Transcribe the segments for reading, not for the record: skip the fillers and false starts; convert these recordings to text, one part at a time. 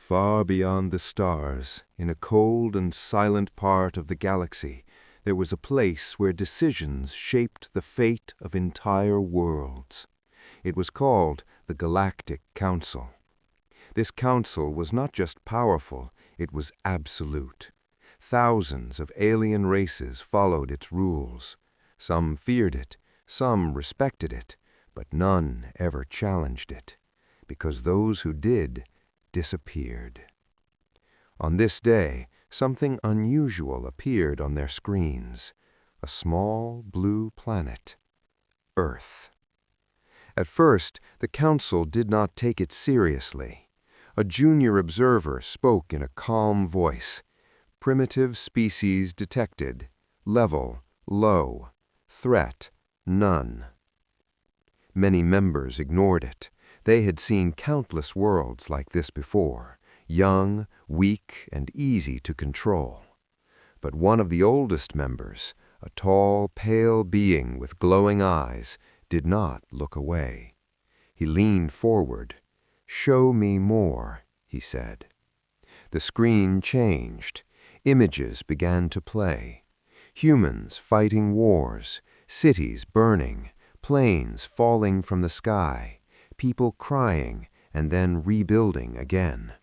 Far beyond the stars, in a cold and silent part of the galaxy, there was a place where decisions shaped the fate of entire worlds. It was called the Galactic Council. This council was not just powerful, it was absolute. Thousands of alien races followed its rules. Some feared it, some respected it, but none ever challenged it, because those who did disappeared. On this day, something unusual appeared on their screens. A small blue planet, Earth. At first, the council did not take it seriously. A junior observer spoke in a calm voice. Primitive species detected. Level low. Threat none. Many members ignored it. They had seen countless worlds like this before, young, weak, and easy to control. But one of the oldest members, a tall, pale being with glowing eyes, did not look away. He leaned forward. "Show me more," he said. The screen changed. Images began to play. Humans fighting wars, cities burning, planes falling from the sky, people crying and then rebuilding again.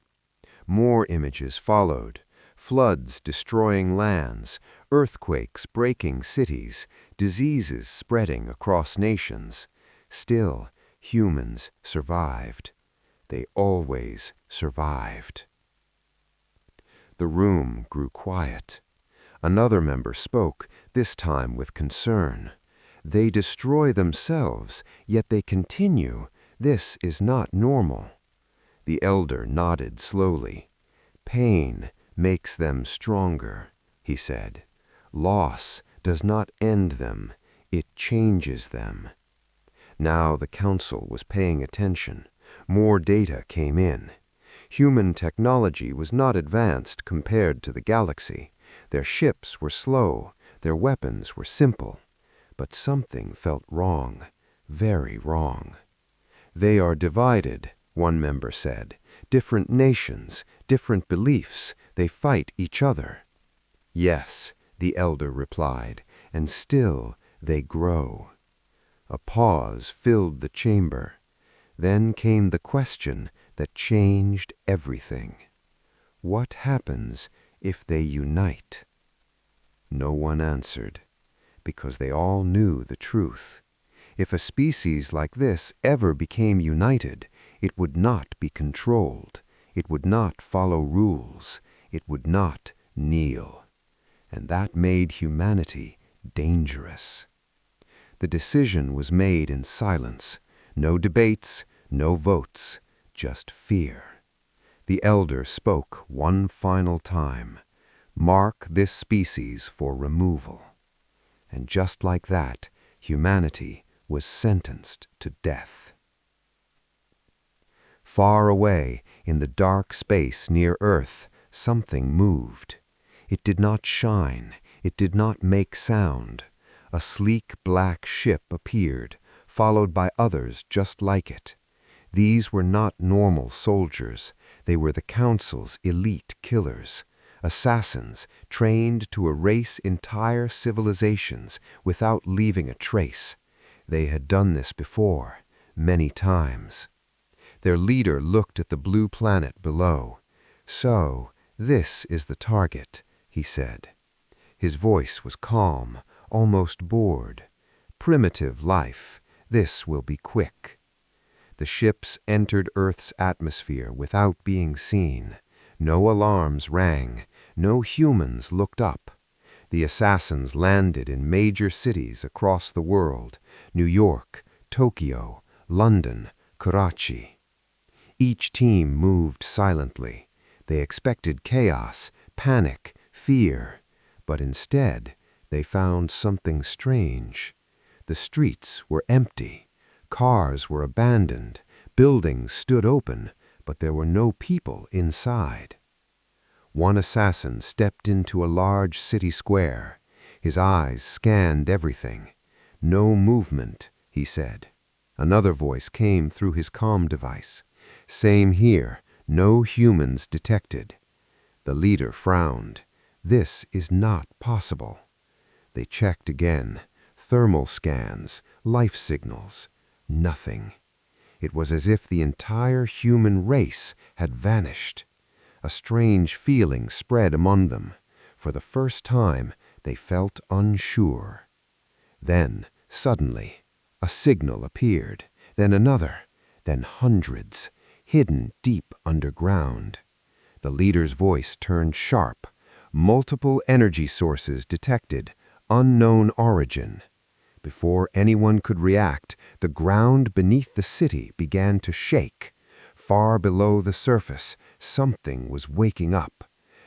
More images followed. Floods destroying lands, earthquakes breaking cities, diseases spreading across nations. Still, humans survived. They always survived. The room grew quiet. Another member spoke, this time with concern. "They destroy themselves, yet they continue. This is not normal." The elder nodded slowly. "Pain makes them stronger," he said. "Loss does not end them, it changes them." Now the council was paying attention. More data came in. Human technology was not advanced compared to the galaxy. Their ships were slow, their weapons were simple. But something felt wrong, very wrong. "They are divided," one member said. "Different nations, different beliefs, they fight each other." "Yes," the elder replied, "and still they grow." A pause filled the chamber. Then came the question that changed everything. What happens if they unite? No one answered, because they all knew the truth. If a species like this ever became united, it would not be controlled. It would not follow rules. It would not kneel. And that made humanity dangerous. The decision was made in silence. No debates, no votes, just fear. The elder spoke one final time. "Mark this species for removal." And just like that, humanity was sentenced to death. Far away, in the dark space near Earth, something moved. It did not shine. It did not make sound. A sleek black ship appeared, followed by others just like it. These were not normal soldiers. They were the Council's elite killers, assassins trained to erase entire civilizations without leaving a trace. They had done this before, many times. Their leader looked at the blue planet below. "So, this is the target," he said. His voice was calm, almost bored. "Primitive life. This will be quick." The ships entered Earth's atmosphere without being seen. No alarms rang. No humans looked up. The assassins landed in major cities across the world: New York, Tokyo, London, Karachi. Each team moved silently. They expected chaos, panic, fear. But instead, they found something strange. The streets were empty. Cars were abandoned. Buildings stood open, but there were no people inside. One assassin stepped into a large city square. His eyes scanned everything. "No movement," he said. Another voice came through his comm device. "Same here. No humans detected. The leader frowned. This is not possible. They checked again. Thermal scans, life signals. Nothing. It was as if the entire human race had vanished. A strange feeling spread among them. For the first time, they felt unsure. Then, suddenly, a signal appeared, then another, then hundreds, hidden deep underground. The leader's voice turned sharp. Multiple energy sources detected, unknown origin. Before anyone could react, the ground beneath the city began to shake. Far below the surface, something was waking up.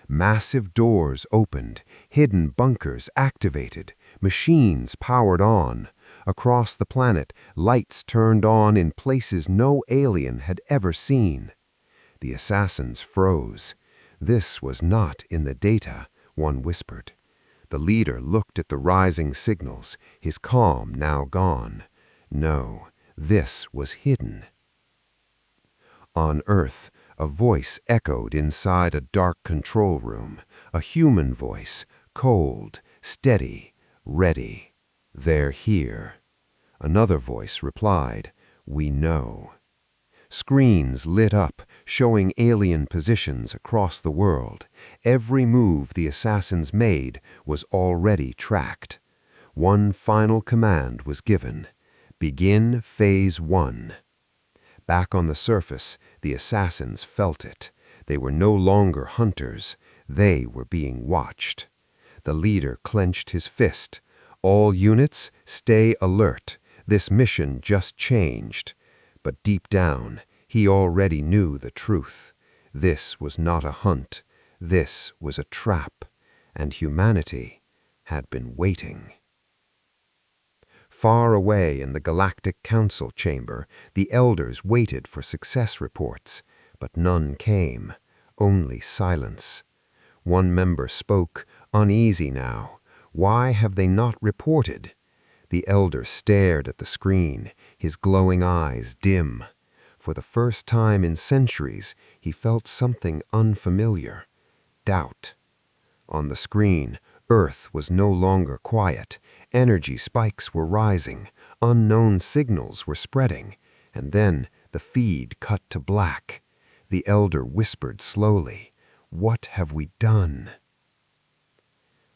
Massive doors opened, hidden bunkers activated, machines powered on. Across the planet, lights turned on in places no alien had ever seen. The assassins froze. This was not in the data, one whispered. The leader looked at the rising signals, his calm now gone. No, this was hidden. On Earth, a voice echoed inside a dark control room, a human voice, cold, steady, ready. They're here. Another voice replied, "We know." Screens lit up, showing alien positions across the world. Every move the assassins made was already tracked. One final command was given. Begin Phase 1. Back on the surface, the assassins felt it. They were no longer hunters. They were being watched. The leader clenched his fist. All units, stay alert. This mission just changed. But deep down, he already knew the truth. This was not a hunt. This was a trap. And humanity had been waiting. Far away in the Galactic Council chamber, the elders waited for success reports, but none came, only silence. One member spoke, uneasy now. Why have they not reported? The elder stared at the screen, his glowing eyes dim. For the first time in centuries, he felt something unfamiliar. Doubt. On the screen, Earth was no longer quiet. Energy spikes were rising, unknown signals were spreading, and then the feed cut to black. The elder whispered slowly, "What have we done?"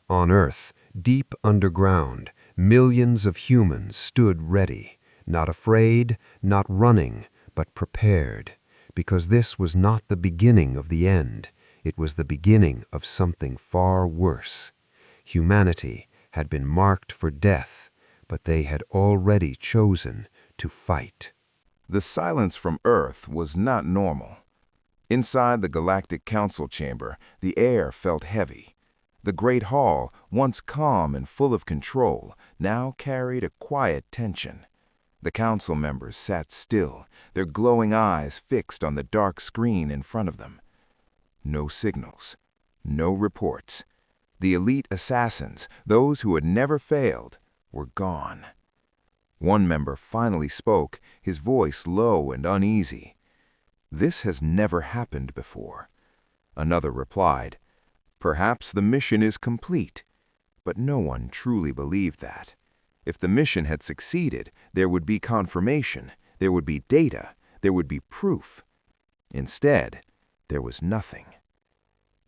On Earth, deep underground, millions of humans stood ready, not afraid, not running, but prepared, because this was not the beginning of the end. It was the beginning of something far worse. Humanity had been marked for death, but they had already chosen to fight. The silence from Earth was not normal. Inside the Galactic Council chamber, the air felt heavy. The Great Hall, once calm and full of control, now carried a quiet tension. The council members sat still, their glowing eyes fixed on the dark screen in front of them. No signals, no reports. The elite assassins, those who had never failed, were gone. One member finally spoke, his voice low and uneasy. "This has never happened before." Another replied, "Perhaps the mission is complete." But no one truly believed that. If the mission had succeeded, there would be confirmation, there would be data, there would be proof. Instead, there was nothing.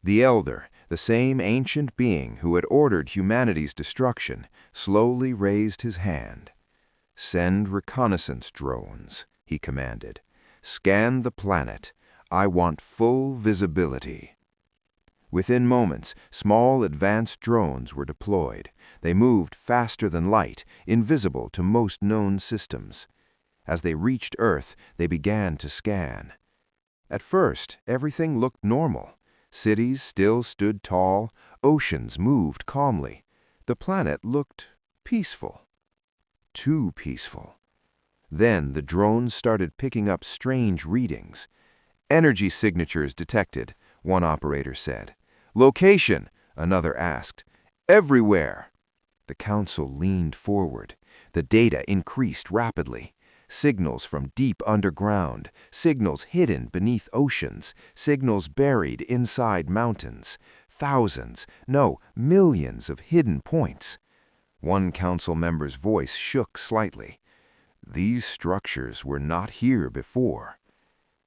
The elder, the same ancient being who had ordered humanity's destruction, slowly raised his hand. "Send reconnaissance drones," he commanded. "Scan the planet. I want full visibility." Within moments, small advanced drones were deployed. They moved faster than light, invisible to most known systems. As they reached Earth, they began to scan. At first, everything looked normal. Cities still stood tall, oceans moved calmly. The planet looked peaceful. Too peaceful. Then the drones started picking up strange readings. "Energy signatures detected," one operator said. "Location," another asked. "Everywhere." The council leaned forward. The data increased rapidly. signals from deep underground, signals hidden beneath oceans, signals buried inside mountains, thousands, no, millions of hidden points. One council member's voice shook slightly. These structures were not here before.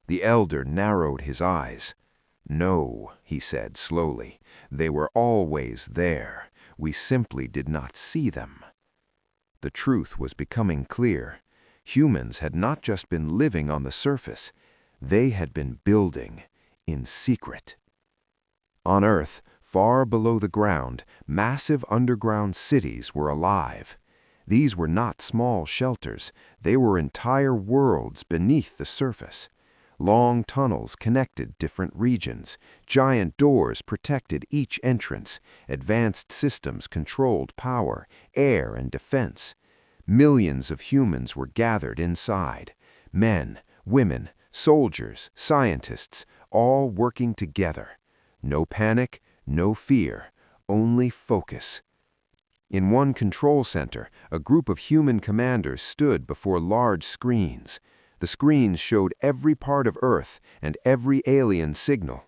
The elder narrowed his eyes. No, he said slowly, they were always there. We simply did not see them. The truth was becoming clear. Humans had not just been living on the surface, they had been building in secret. On Earth, far below the ground, massive underground cities were alive. These were not small shelters, they were entire worlds beneath the surface. Long tunnels connected different regions, giant doors protected each entrance, advanced systems controlled power, air, and defense. Millions of humans were gathered inside. Men, women, soldiers, scientists, all working together. No panic, no fear, only focus. In one control center, a group of human commanders stood before large screens. The screens showed every part of Earth and every alien signal.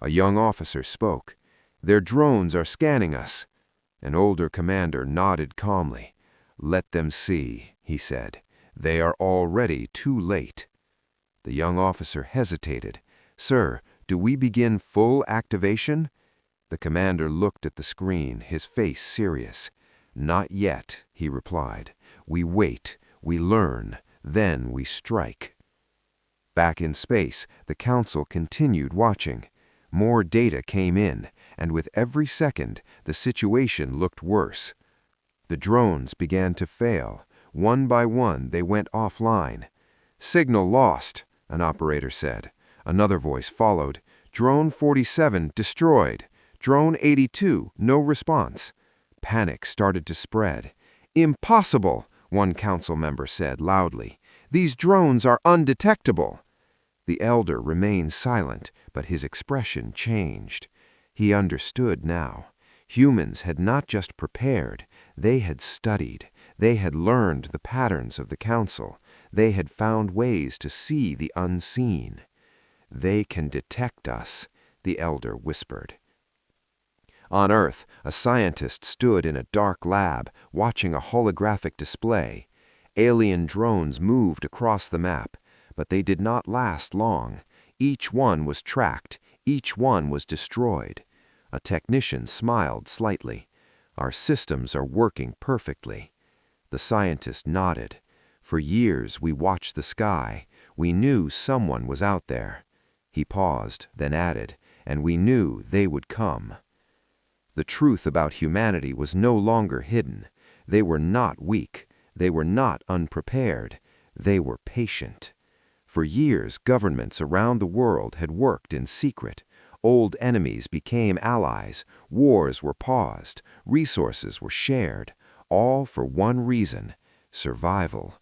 A young officer spoke. "Their drones are scanning us." An older commander nodded calmly. "Let them see," he said. "They are already too late." The young officer hesitated. "Sir, do we begin full activation?" The commander looked at the screen, his face serious. "Not yet," he replied. "We wait, we learn, then we strike." Back in space, the council continued watching. More data came in, and with every second, the situation looked worse. The drones began to fail. One by one, they went offline. "Signal lost," an operator said. Another voice followed. "Drone 47 destroyed. Drone 82, no response." Panic started to spread. "Impossible," one council member said loudly. "These drones are undetectable." The elder remained silent, but his expression changed. He understood now. Humans had not just prepared, they had studied. They had learned the patterns of the council. They had found ways to see the unseen. "They can detect us," the elder whispered. On Earth, a scientist stood in a dark lab, watching a holographic display. Alien drones moved across the map, but they did not last long. Each one was tracked, each one was destroyed. A technician smiled slightly. "Our systems are working perfectly." The scientist nodded. "For years we watched the sky. We knew someone was out there." He paused, then added, "And we knew they would come." The truth about humanity was no longer hidden. They were not weak. They were not unprepared. They were patient. For years, governments around the world had worked in secret. Old enemies became allies. Wars were paused. Resources were shared. All for one reason: survival.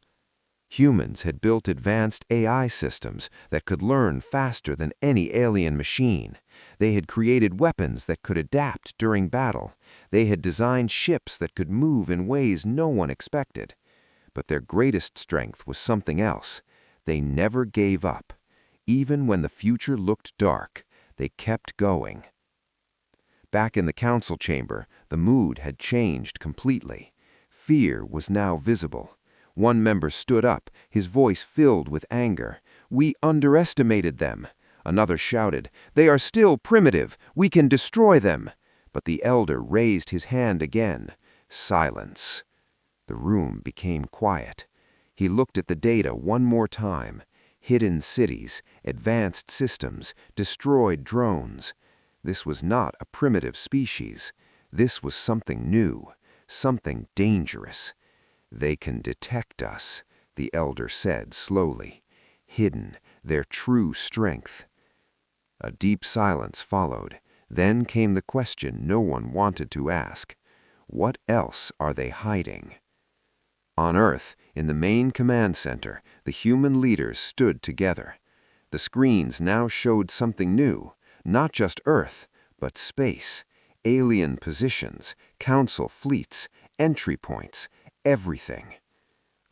Humans had built advanced AI systems that could learn faster than any alien machine. They had created weapons that could adapt during battle. They had designed ships that could move in ways no one expected. But their greatest strength was something else. They never gave up. Even when the future looked dark, they kept going. Back in the council chamber, the mood had changed completely. Fear was now visible. One member stood up, his voice filled with anger. "We underestimated them." Another shouted, "They are still primitive. We can destroy them." But the elder raised his hand again. Silence. The room became quiet. He looked at the data one more time. Hidden cities, advanced systems, destroyed drones. This was not a primitive species. This was something new, something dangerous. "They can detect us," the elder said slowly. "Hidden, their true strength." A deep silence followed. Then came the question no one wanted to ask. What else are they hiding? On Earth, in the main command center, the human leaders stood together. The screens now showed something new, not just Earth, but space, alien positions, council fleets, entry points, everything.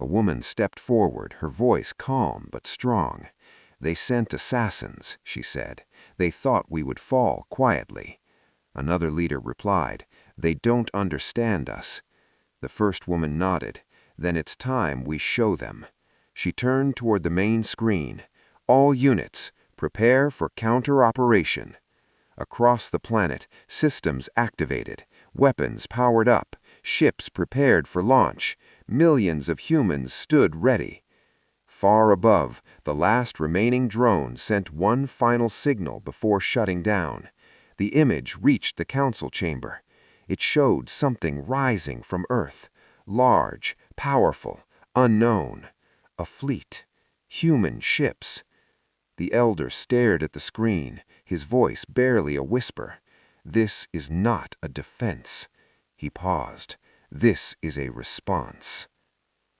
A woman stepped forward, her voice calm but strong. "They sent assassins," she said. "They thought we would fall quietly." Another leader replied, "They don't understand us." The first woman nodded. "Then it's time we show them." She turned toward the main screen. "All units, prepare for counter-operation." Across the planet, systems activated, weapons powered up, ships prepared for launch. Millions of humans stood ready. Far above, the last remaining drone sent one final signal before shutting down. The image reached the council chamber. It showed something rising from Earth, large, powerful, unknown. A fleet. Human ships. The elder stared at the screen, his voice barely a whisper. "This is not a defense." He paused. "This is a response."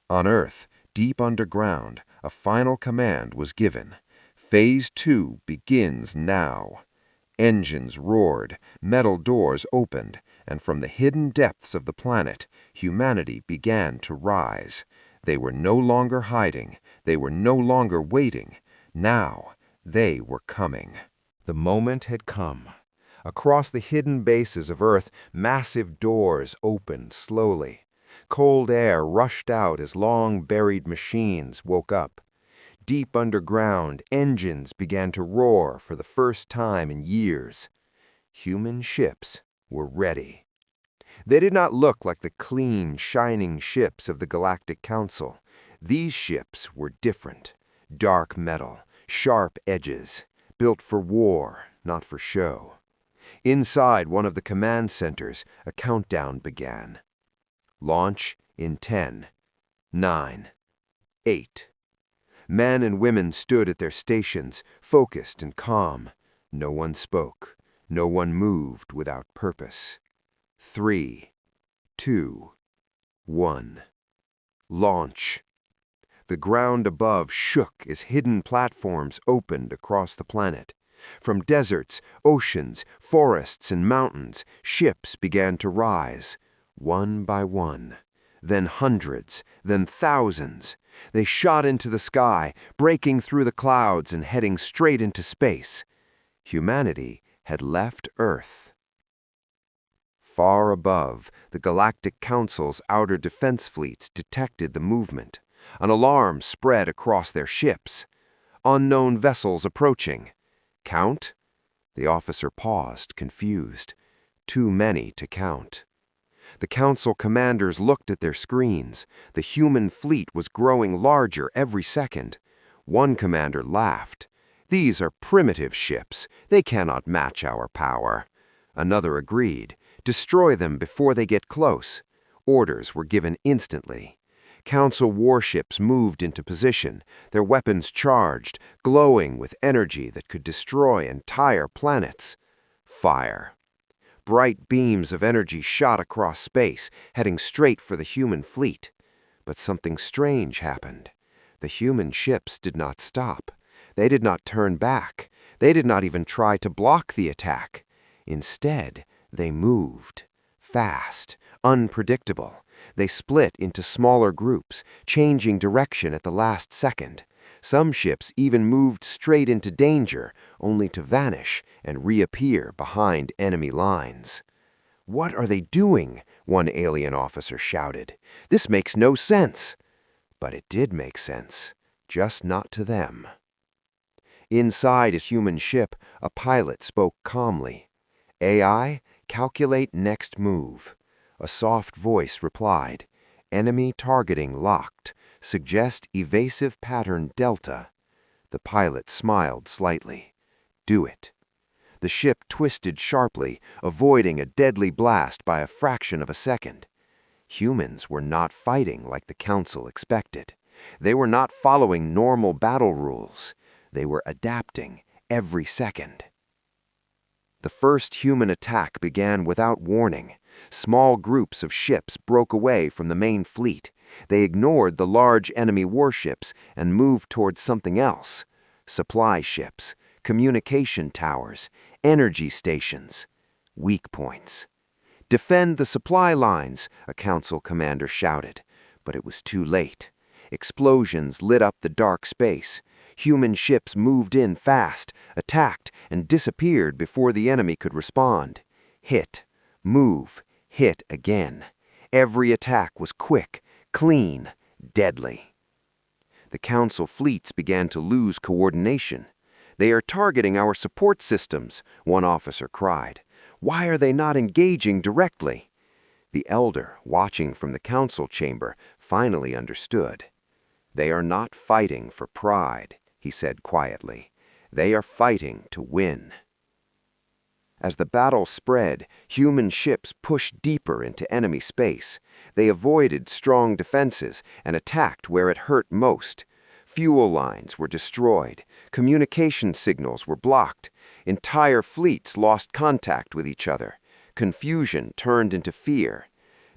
On Earth, deep underground, a final command was given. Phase 2 begins now. Engines roared, metal doors opened, and from the hidden depths of the planet, humanity began to rise. They were no longer hiding. They were no longer waiting. Now, they were coming. The moment had come. Across the hidden bases of Earth, massive doors opened slowly. Cold air rushed out as long-buried machines woke up. Deep underground, engines began to roar for the first time in years. Human ships were ready. They did not look like the clean, shining ships of the Galactic Council. These ships were different. Dark metal, sharp edges, built for war, not for show. Inside one of the command centers, a countdown began. Launch in 10, 9, 8. Men and women stood at their stations, focused and calm. No one spoke. No one moved without purpose. 3, 2, 1. Launch. The ground above shook as hidden platforms opened across the planet. From deserts, oceans, forests, and mountains, ships began to rise, one by one. Then hundreds, then thousands. They shot into the sky, breaking through the clouds and heading straight into space. Humanity had left Earth. Far above, the Galactic Council's outer defense fleets detected the movement. An alarm spread across their ships. Unknown vessels approaching. Count? The officer paused, confused. Too many to count. The council commanders looked at their screens. The human fleet was growing larger every second. One commander laughed. "These are primitive ships. They cannot match our power." Another agreed. "Destroy them before they get close." Orders were given instantly. Council warships moved into position, their weapons charged, glowing with energy that could destroy entire planets. Fire. Bright beams of energy shot across space, heading straight for the human fleet. But something strange happened. The human ships did not stop. They did not turn back. They did not even try to block the attack. Instead, they moved. Fast, unpredictable. They split into smaller groups, changing direction at the last second. Some ships even moved straight into danger, only to vanish and reappear behind enemy lines. "What are they doing?" one alien officer shouted. "This makes no sense." But it did make sense, just not to them. Inside a human ship, a pilot spoke calmly. "AI, calculate next move." A soft voice replied, "Enemy targeting locked. Suggest evasive pattern Delta." The pilot smiled slightly. "Do it." The ship twisted sharply, avoiding a deadly blast by a fraction of a second. Humans were not fighting like the Council expected. They were not following normal battle rules. They were adapting every second. The first human attack began without warning. Small groups of ships broke away from the main fleet. They ignored the large enemy warships and moved towards something else. Supply ships, communication towers, energy stations, weak points. "Defend the supply lines," a council commander shouted. But it was too late. Explosions lit up the dark space. Human ships moved in fast, attacked, and disappeared before the enemy could respond. Hit, move, hit again. Every attack was quick, clean, deadly. The Council fleets began to lose coordination. "They are targeting our support systems," one officer cried. "Why are they not engaging directly?" The elder, watching from the council chamber, finally understood. "They are not fighting for pride," he said quietly. "They are fighting to win." As the battle spread, human ships pushed deeper into enemy space. They avoided strong defenses and attacked where it hurt most. Fuel lines were destroyed. Communication signals were blocked. Entire fleets lost contact with each other. Confusion turned into fear.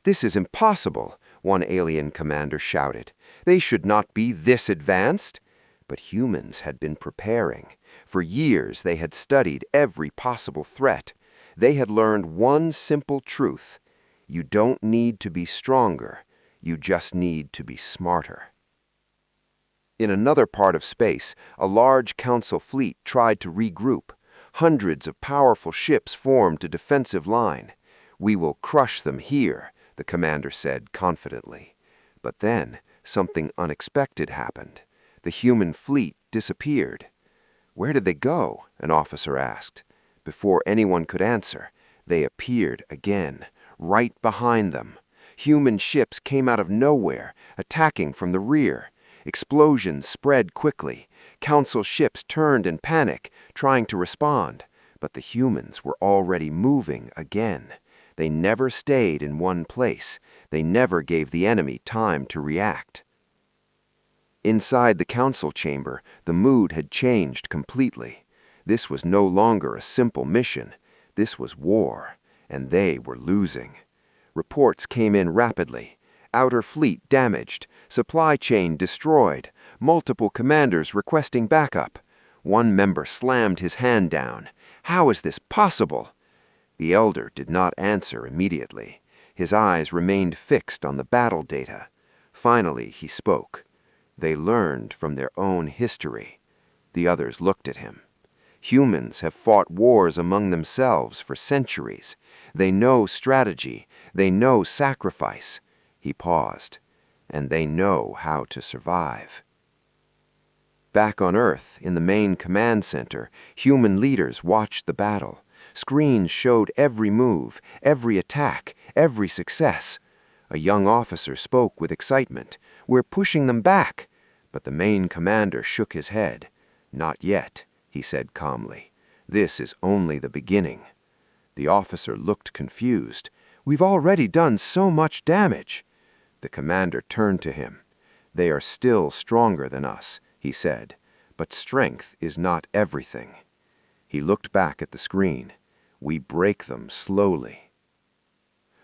"This is impossible," one alien commander shouted. "They should not be this advanced." But humans had been preparing. For years they had studied every possible threat. They had learned one simple truth: you don't need to be stronger, you just need to be smarter. In another part of space, a large council fleet tried to regroup. Hundreds of powerful ships formed a defensive line. "We will crush them here," the commander said confidently. But then something unexpected happened. The human fleet disappeared. "Where did they go?" an officer asked. Before anyone could answer, they appeared again, right behind them. Human ships came out of nowhere, attacking from the rear. Explosions spread quickly. Council ships turned in panic, trying to respond. But the humans were already moving again. They never stayed in one place. They never gave the enemy time to react. Inside the council chamber, the mood had changed completely. This was no longer a simple mission. This was war, and they were losing. Reports came in rapidly. Outer fleet damaged, supply chain destroyed, multiple commanders requesting backup. One member slammed his hand down. "How is this possible?" The elder did not answer immediately. His eyes remained fixed on the battle data. Finally, he spoke. "They learned from their own history." The others looked at him. "Humans have fought wars among themselves for centuries. They know strategy. They know sacrifice." He paused. "And they know how to survive." Back on Earth, in the main command center, human leaders watched the battle. Screens showed every move, every attack, every success. A young officer spoke with excitement. "We're pushing them back." But the main commander shook his head. "Not yet," he said calmly. "This is only the beginning." The officer looked confused. "We've already done so much damage." The commander turned to him. "They are still stronger than us," he said, "but strength is not everything." He looked back at the screen. "We break them slowly."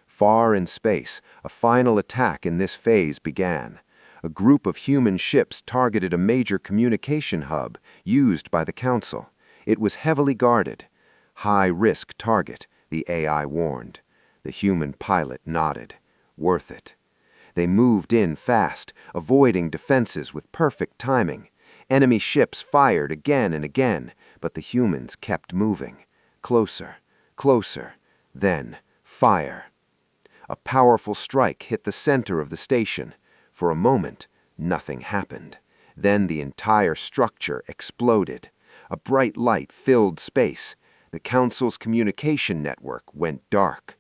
Far in space, a final attack in this phase began. A group of human ships targeted a major communication hub used by the Council. It was heavily guarded. "High-risk target," the AI warned. The human pilot nodded. "Worth it." They moved in fast, avoiding defenses with perfect timing. Enemy ships fired again and again, but the humans kept moving. Closer, closer, then fire. A powerful strike hit the center of the station. For a moment, nothing happened. Then the entire structure exploded. A bright light filled space. The Council's communication network went dark.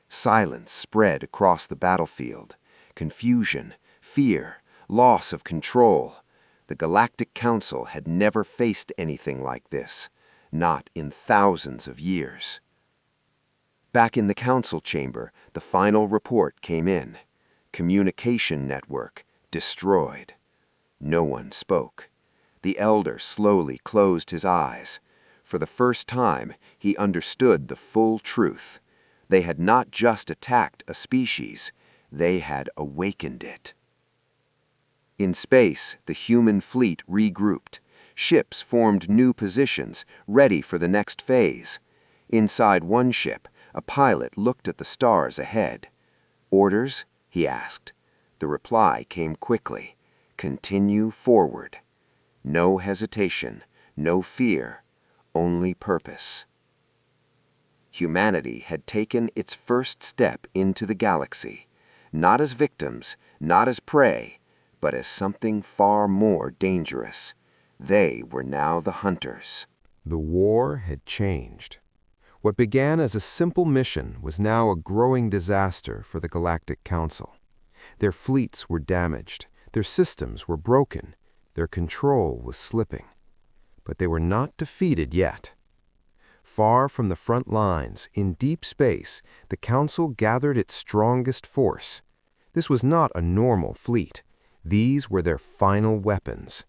Silence spread across the battlefield. Confusion, fear, loss of control. The Galactic Council had never faced anything like this, not in thousands of years. Back in the council chamber, the final report came in. Communication network destroyed. No one spoke. The elder slowly closed his eyes. For the first time, he understood the full truth. They had not just attacked a species, they had awakened it. In space, the human fleet regrouped. Ships formed new positions, ready for the next phase. Inside one ship, a pilot looked at the stars ahead. "Orders?" he asked. The reply came quickly. Continue forward. No hesitation, no fear, only purpose. Humanity had taken its first step into the galaxy, not as victims, not as prey, but as something far more dangerous. They were now the hunters. The war had changed. What began as a simple mission was now a growing disaster for the Galactic Council. Their fleets were damaged, their systems were broken, their control was slipping. But they were not defeated yet. Far from the front lines, in deep space, the Council gathered its strongest force. This was not a normal fleet. These were their final weapons.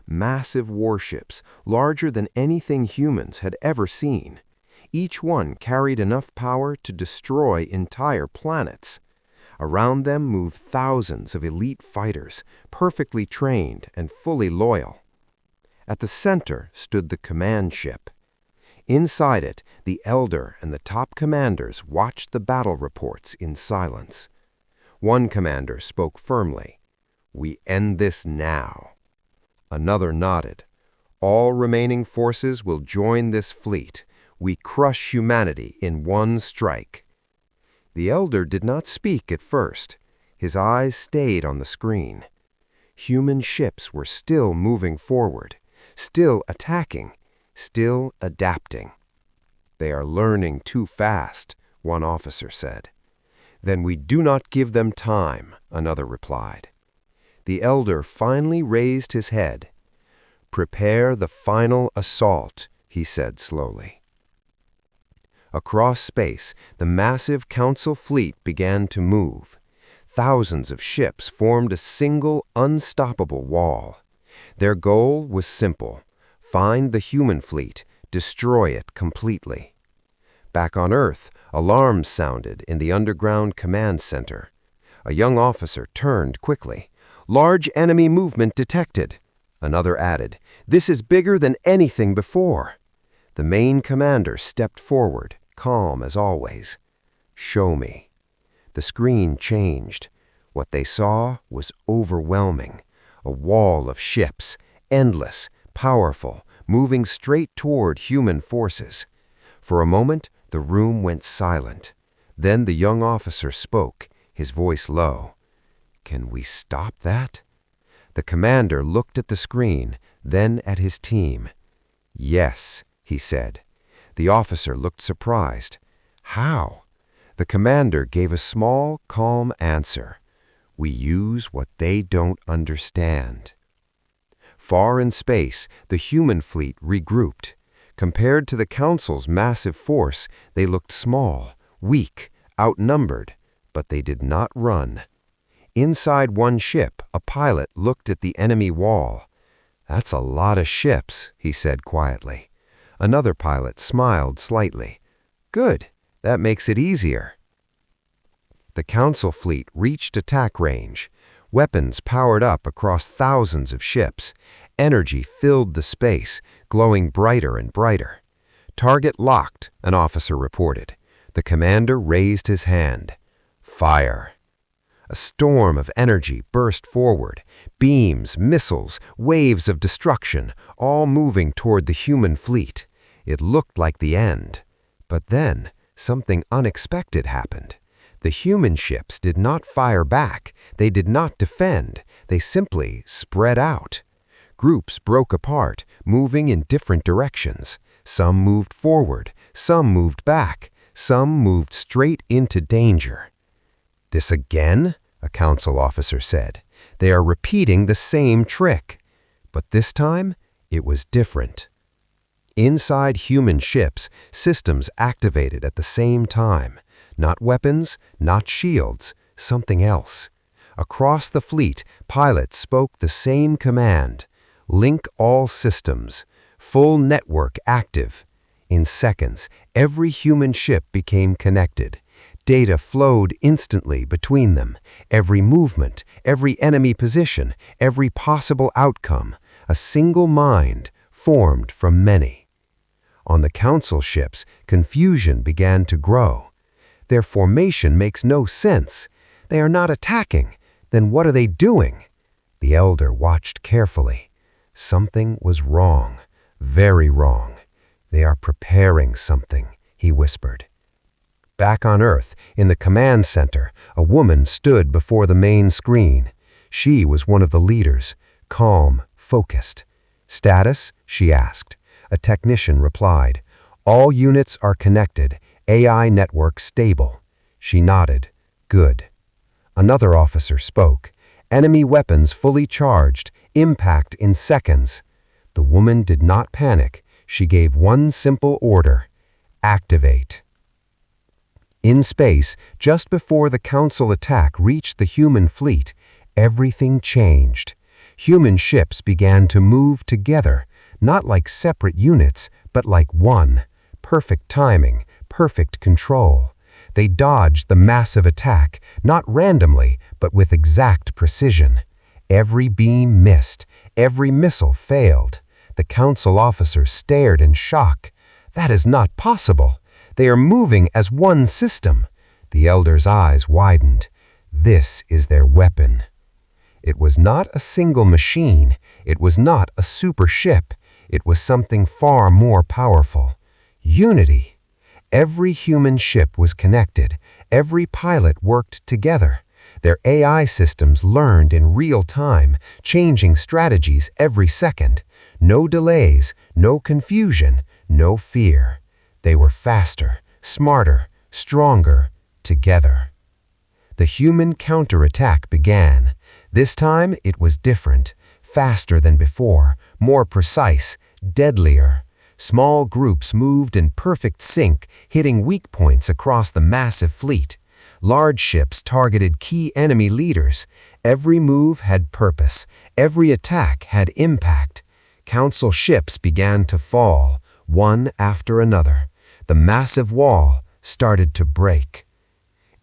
Massive warships, larger than anything humans had ever seen. Each one carried enough power to destroy entire planets. Around them moved thousands of elite fighters, perfectly trained and fully loyal. At the center stood the command ship. Inside it, the Elder and the top commanders watched the battle reports in silence. One commander spoke firmly. "We end this now." Another nodded. "All remaining forces will join this fleet. We crush humanity in one strike." The Elder did not speak at first. His eyes stayed on the screen. Human ships were still moving forward, still attacking, still adapting. "They are learning too fast," one officer said. "Then we do not give them time," another replied. The Elder finally raised his head. "Prepare the final assault," he said slowly. Across space, the massive Council fleet began to move. Thousands of ships formed a single, unstoppable wall. Their goal was simple: find the human fleet, destroy it completely. Back on Earth, alarms sounded in the underground command center. A young officer turned quickly. "Large enemy movement detected." Another added, "This is bigger than anything before." The main commander stepped forward, calm as always. "Show me." The screen changed. What they saw was overwhelming. A wall of ships, endless, powerful, moving straight toward human forces. For a moment, the room went silent. Then the young officer spoke, his voice low. "Can we stop that?" The commander looked at the screen, then at his team. "Yes," he said. The officer looked surprised. "How?" The commander gave a small, calm answer. "We use what they don't understand." Far in space, the human fleet regrouped. Compared to the Council's massive force, they looked small, weak, outnumbered, but they did not run. Inside one ship, a pilot looked at the enemy wall. "That's a lot of ships," he said quietly. Another pilot smiled slightly. "Good, that makes it easier." The Council fleet reached attack range. Weapons powered up across thousands of ships. Energy filled the space, glowing brighter and brighter. "Target locked," an officer reported. The commander raised his hand. "Fire." A storm of energy burst forward. Beams, missiles, waves of destruction, all moving toward the human fleet. It looked like the end. But then, something unexpected happened. The human ships did not fire back. They did not defend. They simply spread out. Groups broke apart, moving in different directions. Some moved forward, some moved back, some moved straight into danger. "This again?" a council officer said. "They are repeating the same trick." But this time, it was different. Inside human ships, systems activated at the same time. Not weapons, not shields, something else. Across the fleet, pilots spoke the same command. "Link all systems. Full network active." In seconds, every human ship became connected. Data flowed instantly between them. Every movement, every enemy position, every possible outcome. A single mind formed from many. On the Council ships, confusion began to grow. Their formation makes no sense. They are not attacking. Then what are they doing? The elder watched carefully. Something was wrong, very wrong. They are preparing something, he whispered. Back on Earth, in the command center, a woman stood before the main screen. She was one of the leaders, calm, focused. "Status?" she asked. A technician replied, "All units are connected, AI network stable." She nodded. "Good." Another officer spoke. "Enemy weapons fully charged, impact in seconds." The woman did not panic. She gave one simple order: activate. In space, just before the Council attack reached the human fleet, everything changed. Human ships began to move together, not like separate units, but like one. Perfect timing, perfect control. They dodged the massive attack, not randomly, but with exact precision. Every beam missed, every missile failed. The Council officers stared in shock. "That is not possible. They are moving as one system." The elder's eyes widened. This is their weapon. It was not a single machine. It was not a super ship. It was something far more powerful. Unity. Every human ship was connected. Every pilot worked together. Their AI systems learned in real time, changing strategies every second. No delays, no confusion, no fear. They were faster, smarter, stronger, together. The human counterattack began. This time it was different, faster than before, more precise, deadlier. Small groups moved in perfect sync, hitting weak points across the massive fleet. Large ships targeted key enemy leaders. Every move had purpose. Every attack had impact. Council ships began to fall, one after another. The massive wall started to break.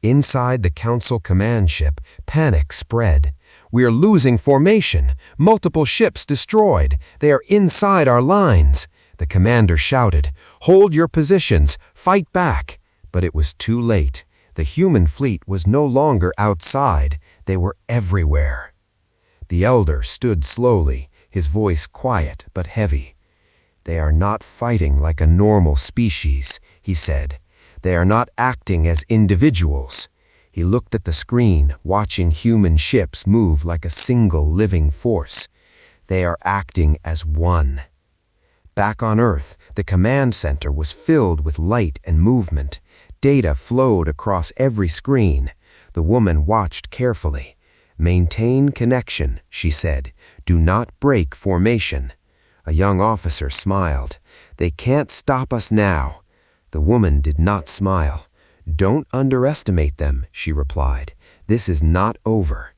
Inside the Council command ship, panic spread. "We are losing formation. Multiple ships destroyed. They are inside our lines." The commander shouted, "Hold your positions. Fight back." But it was too late. The human fleet was no longer outside. They were everywhere. The elder stood slowly, his voice quiet but heavy. "They are not fighting like a normal species," he said. "They are not acting as individuals." He looked at the screen, watching human ships move like a single living force. "They are acting as one." Back on Earth, the command center was filled with light and movement. Data flowed across every screen. The woman watched carefully. "Maintain connection," she said. "Do not break formation." A young officer smiled. "They can't stop us now." The woman did not smile. "Don't underestimate them," she replied. "This is not over."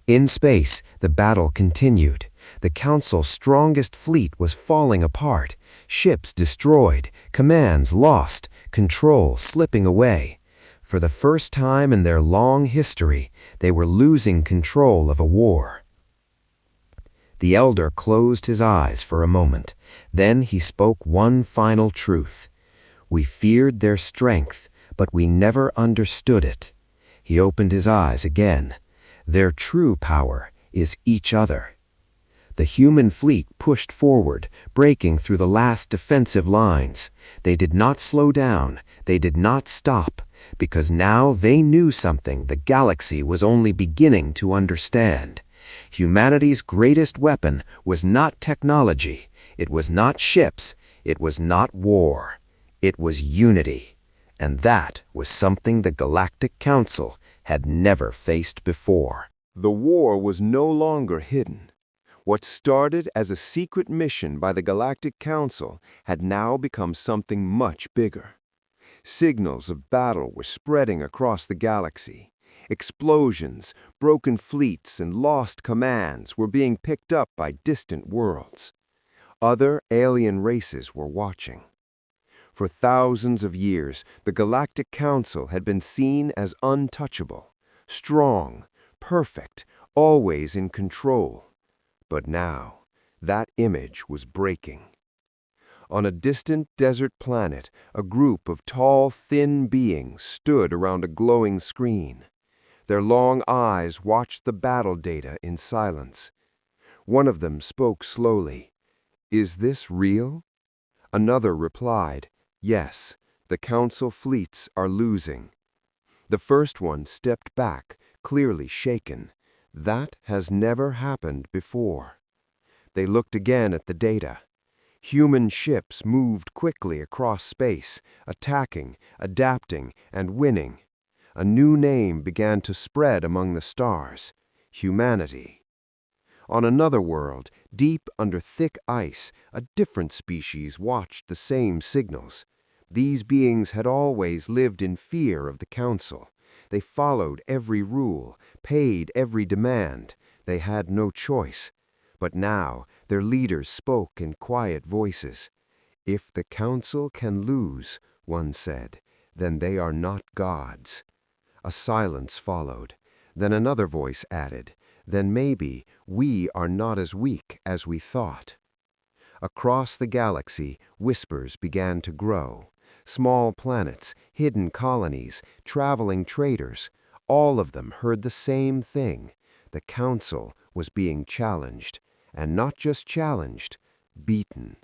In space, the battle continued. The Council's strongest fleet was falling apart. Ships destroyed, commands lost, control slipping away. For the first time in their long history, they were losing control of a war. The elder closed his eyes for a moment. Then he spoke one final truth. "We feared their strength, but we never understood it." He opened his eyes again. "Their true power is each other." The human fleet pushed forward, breaking through the last defensive lines. They did not slow down. They did not stop, because now they knew something the galaxy was only beginning to understand. Humanity's greatest weapon was not technology. It was not ships. It was not war. It was unity. And that was something the Galactic Council had never faced before. The war was no longer hidden. What started as a secret mission by the Galactic Council had now become something much bigger. Signals of battle were spreading across the galaxy. Explosions, broken fleets, and lost commands were being picked up by distant worlds. Other alien races were watching. For thousands of years, the Galactic Council had been seen as untouchable, strong, perfect, always in control. But now, that image was breaking. On a distant desert planet, a group of tall, thin beings stood around a glowing screen. Their long eyes watched the battle data in silence. One of them spoke slowly. "Is this real?" Another replied, "Yes, the Council fleets are losing." The first one stepped back, clearly shaken. That has never happened before. They looked again at the data. Human ships moved quickly across space, attacking, adapting, and winning. A new name began to spread among the stars: humanity. On another world, deep under thick ice, a different species watched the same signals. These beings had always lived in fear of the Council. They followed every rule, paid every demand. They had no choice. But now their leaders spoke in quiet voices. "If the Council can lose," one said, "then they are not gods." A silence followed. Then another voice added, "Then maybe we are not as weak as we thought." Across the galaxy, whispers began to grow. Small planets, hidden colonies, traveling traders, all of them heard the same thing. The Council was being challenged, and not just challenged, beaten.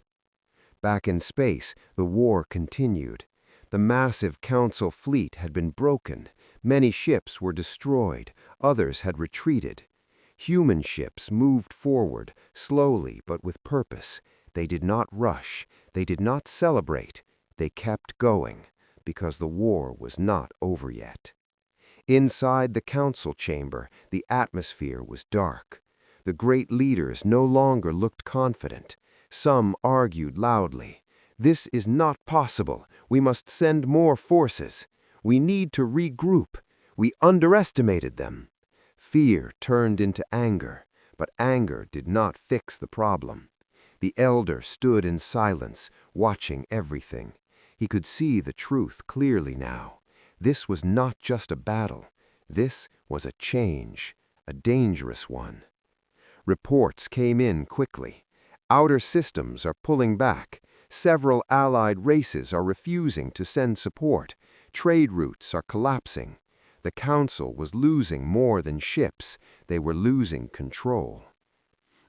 Back in space, the war continued. The massive Council fleet had been broken. Many ships were destroyed, others had retreated. Human ships moved forward, slowly but with purpose. They did not rush, they did not celebrate, they kept going, because the war was not over yet. Inside the Council chamber, the atmosphere was dark. The great leaders no longer looked confident. Some argued loudly. "This is not possible. We must send more forces. We need to regroup. We underestimated them." Fear turned into anger, but anger did not fix the problem. The elder stood in silence, watching everything. He could see the truth clearly now. This was not just a battle. This was a change, a dangerous one. Reports came in quickly. Outer systems are pulling back. Several allied races are refusing to send support. Trade routes are collapsing. The Council was losing more than ships. They were losing control.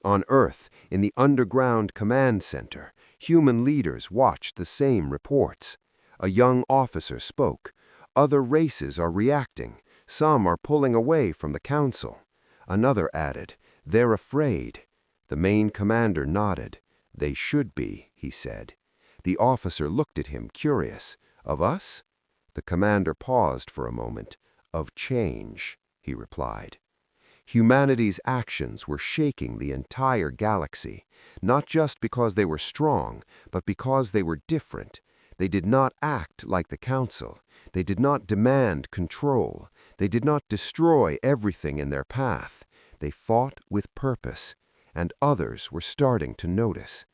On Earth, in the underground command center, human leaders watched the same reports. A young officer spoke. "Other races are reacting. Some are pulling away from the Council." Another added, "They're afraid." The main commander nodded. "They should be," he said. The officer looked at him, curious. "Of us?" The commander paused for a moment. "Of change," he replied. Humanity's actions were shaking the entire galaxy, not just because they were strong, but because they were different. They did not act like the Council. They did not demand control. They did not destroy everything in their path. They fought with purpose, and others were starting to notice.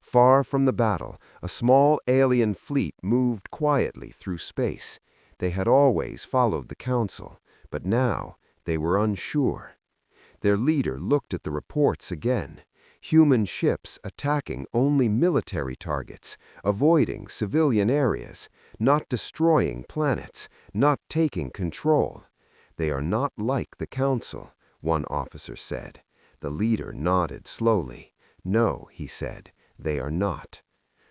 Far from the battle, a small alien fleet moved quietly through space. They had always followed the Council, but now they were unsure. Their leader looked at the reports again. Human ships attacking only military targets, avoiding civilian areas, not destroying planets, not taking control. "They are not like the Council," one officer said. The leader nodded slowly. "No," he said, "they are not."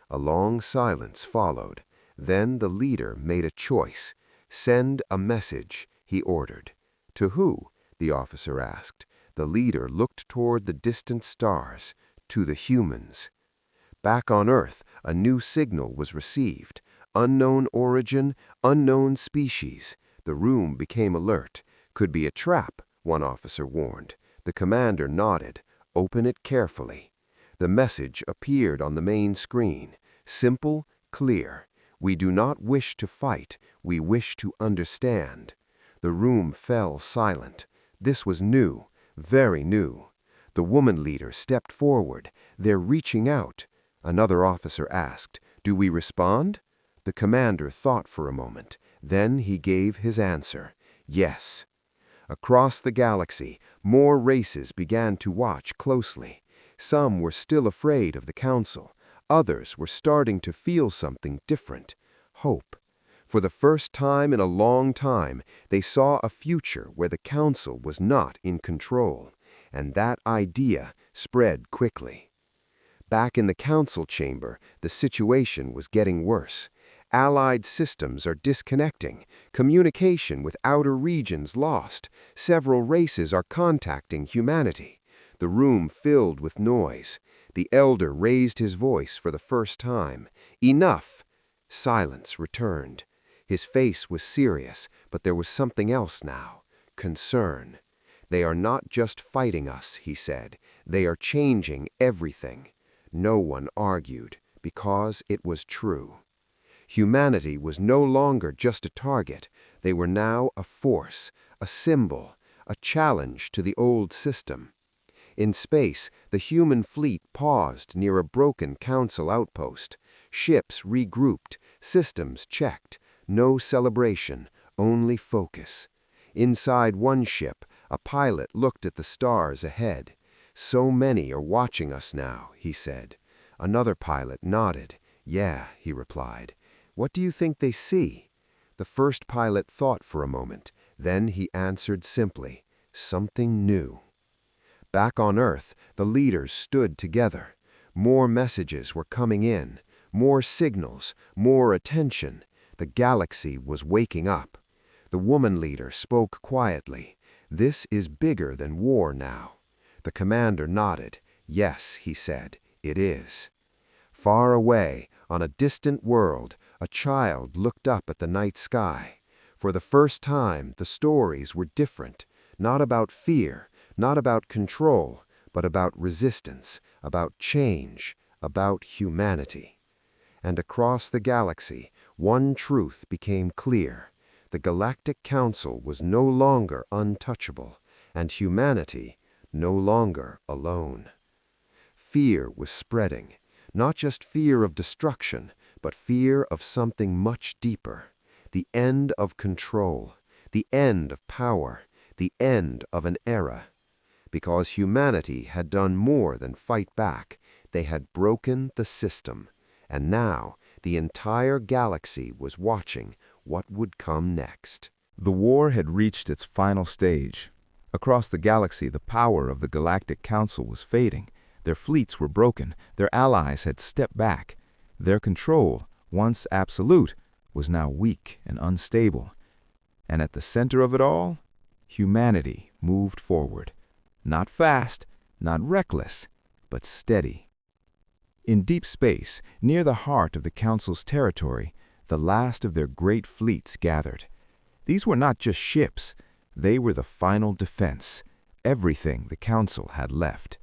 A long silence followed. Then the leader made a choice. "Send a message," he ordered. "To who?" the officer asked. The leader looked toward the distant stars. "To the humans." Back on Earth, a new signal was received. Unknown origin, unknown species. The room became alert. "Could be a trap," one officer warned. The commander nodded. "Open it carefully." The message appeared on the main screen. Simple, clear. "We do not wish to fight. We wish to understand." The room fell silent. This was new, very new. The woman leader stepped forward. "They're reaching out." Another officer asked, "Do we respond?" The commander thought for a moment. Then he gave his answer. "Yes." Across the galaxy, more races began to watch closely. Some were still afraid of the Council. Others were starting to feel something different. Hope. For the first time in a long time, they saw a future where the Council was not in control, and that idea spread quickly. Back in the Council chamber, the situation was getting worse. Allied systems are disconnecting, communication with outer regions lost, several races are contacting humanity. The room filled with noise. The elder raised his voice for the first time. Enough! Silence returned. His face was serious, but there was something else now. Concern. They are not just fighting us, he said. They are changing everything. No one argued, because it was true. Humanity was no longer just a target. They were now a force, a symbol, a challenge to the old system. In space, the human fleet paused near a broken Council outpost. Ships regrouped, systems checked. No celebration, only focus. Inside one ship, a pilot looked at the stars ahead. So many are watching us now, he said. Another pilot nodded. Yeah, he replied. What do you think they see? The first pilot thought for a moment. Then he answered simply, something new. Back on Earth, the leaders stood together. More messages were coming in, more signals, more attention. The galaxy was waking up. The woman leader spoke quietly. This is bigger than war now. The commander nodded. Yes, he said, it is. Far away, on a distant world, a child looked up at the night sky. For the first time, the stories were different, not about fear, not about control, but about resistance, about change, about humanity. And across the galaxy, one truth became clear. The Galactic Council was no longer untouchable, and humanity no longer alone. Fear was spreading, not just fear of destruction, but fear of something much deeper. The end of control, the end of power, the end of an era. Because humanity had done more than fight back, they had broken the system. And now, the entire galaxy was watching what would come next. The war had reached its final stage. Across the galaxy, the power of the Galactic Council was fading. Their fleets were broken. Their allies had stepped back. Their control, once absolute, was now weak and unstable. And at the center of it all, humanity moved forward. Not fast, not reckless, but steady. In deep space, near the heart of the Council's territory, the last of their great fleets gathered. These were not just ships. They were the final defense, everything the Council had left.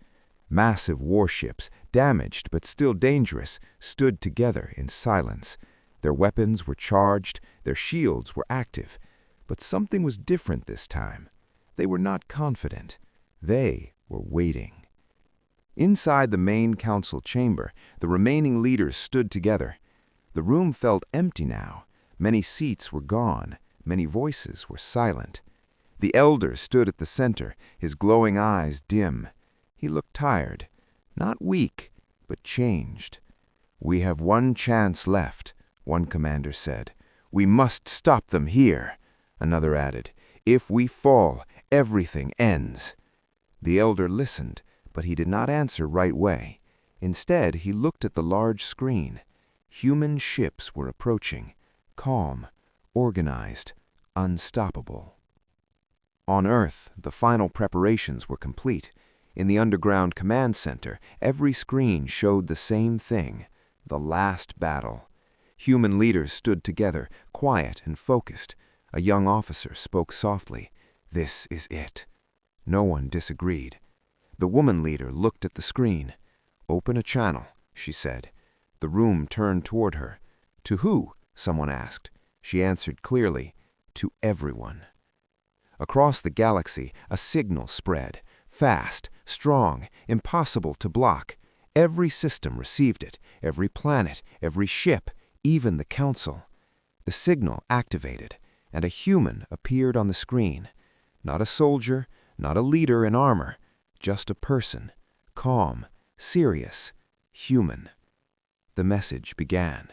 Massive warships, damaged but still dangerous, stood together in silence. Their weapons were charged, their shields were active. But something was different this time. They were not confident. They were waiting. Inside the main council chamber, the remaining leaders stood together. The room felt empty now. Many seats were gone. Many voices were silent. The elder stood at the center, his glowing eyes dim. He looked tired, not weak, but changed. "We have one chance left," one commander said. "We must stop them here." Another added, "If we fall, everything ends." The elder listened, but he did not answer right way. Instead, he looked at the large screen. Human ships were approaching, calm, organized, unstoppable. On Earth, the final preparations were complete. In the underground command center, every screen showed the same thing, the last battle. Human leaders stood together, quiet and focused. A young officer spoke softly. "This is it." No one disagreed. The woman leader looked at the screen. "Open a channel," she said. The room turned toward her. "To who?" someone asked. She answered clearly, "To everyone." Across the galaxy, a signal spread. Fast, strong, impossible to block. Every system received it, every planet, every ship, even the Council. The signal activated, and a human appeared on the screen. Not a soldier, not a leader in armor, just a person, calm, serious, human. The message began.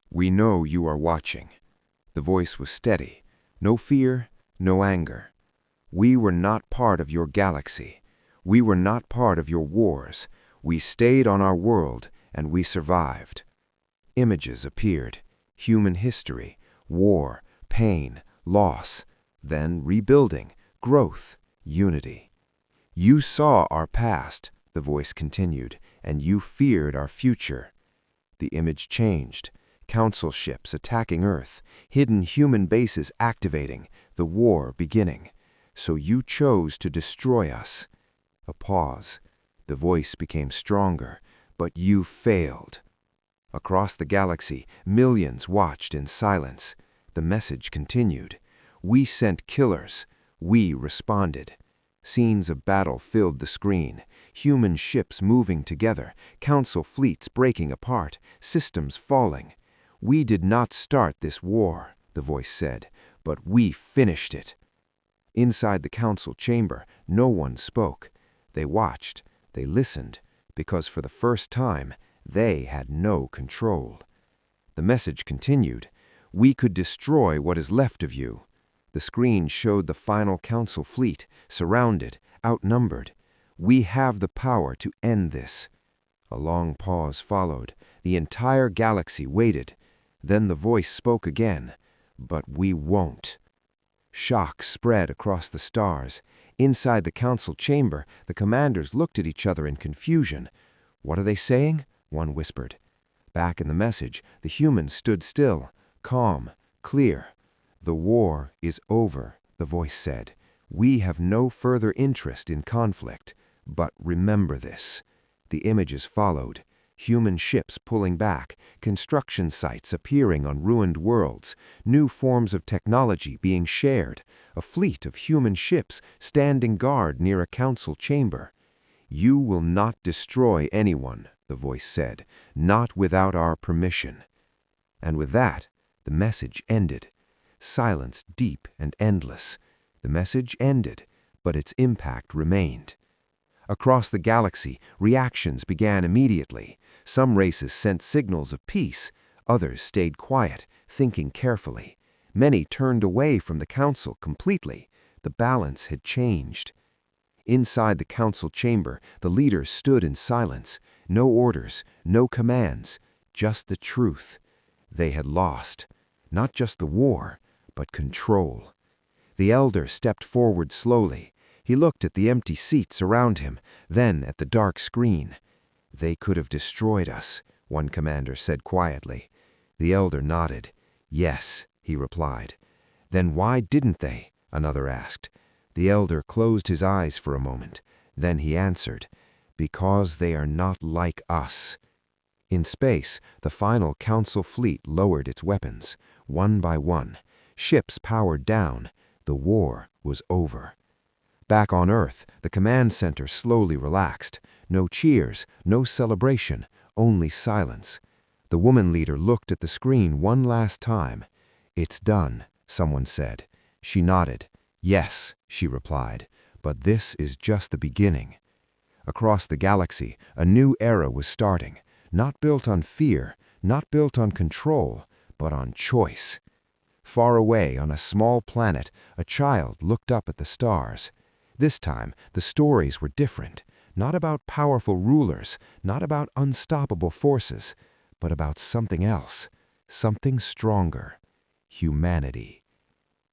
"We know you are watching. The voice was steady. No fear, no anger. We were not part of your galaxy. We were not part of your wars. We stayed on our world, and we survived. Images appeared. Human history, war, pain, loss, then rebuilding, growth, unity. You saw our past, the voice continued, and you feared our future. The image changed. Council ships attacking Earth, hidden human bases activating, the war beginning. So you chose to destroy us. A pause. The voice became stronger, but you failed. Across the galaxy, millions watched in silence. The message continued. We sent killers. We responded. Scenes of battle filled the screen. Human ships moving together, council fleets breaking apart, systems falling. We did not start this war, the voice said, but we finished it. Inside the council chamber, no one spoke. They watched, they listened, because for the first time, they had no control. The message continued. We could destroy what is left of you. The screen showed the final council fleet, surrounded, outnumbered. We have the power to end this. A long pause followed. The entire galaxy waited. Then the voice spoke again. But we won't. Shock spread across the stars. Inside the council chamber, the commanders looked at each other in confusion. What are they saying? One whispered. Back in the message, the humans stood still, calm, clear. The war is over, the voice said. We have no further interest in conflict. But remember this. The images followed. Human ships pulling back, construction sites appearing on ruined worlds, new forms of technology being shared, a fleet of human ships standing guard near a council chamber. You will not destroy anyone, the voice said, not without our permission. And with that, the message ended. Silence deep and endless. The message ended, but its impact remained. Across the galaxy, reactions began immediately. Some races sent signals of peace. Others stayed quiet, thinking carefully. Many turned away from the council completely. The balance had changed. Inside the council chamber, the leaders stood in silence. No orders, no commands, just the truth. They had lost. Not just the war, but control. The elder stepped forward slowly. He looked at the empty seats around him, then at the dark screen. They could have destroyed us, one commander said quietly. The elder nodded. Yes, he replied. Then why didn't they? Another asked. The elder closed his eyes for a moment. Then he answered, because they are not like us. In space, the final council fleet lowered its weapons, one by one. Ships powered down. The war was over. Back on Earth, the command center slowly relaxed. No cheers, no celebration, only silence. The woman leader looked at the screen one last time. It's done, someone said. She nodded. Yes, she replied, but this is just the beginning. Across the galaxy, a new era was starting, not built on fear, not built on control, but on choice. Far away on a small planet, a child looked up at the stars. This time, the stories were different, not about powerful rulers, not about unstoppable forces, but about something else, something stronger, humanity.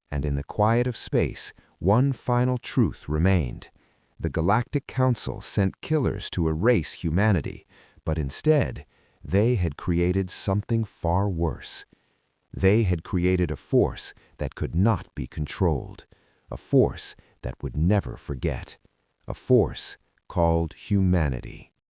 And in the quiet of space, one final truth remained. The Galactic Council sent killers to erase humanity, but instead, they had created something far worse. They had created a force that could not be controlled, a force that would never forget, a force called humanity.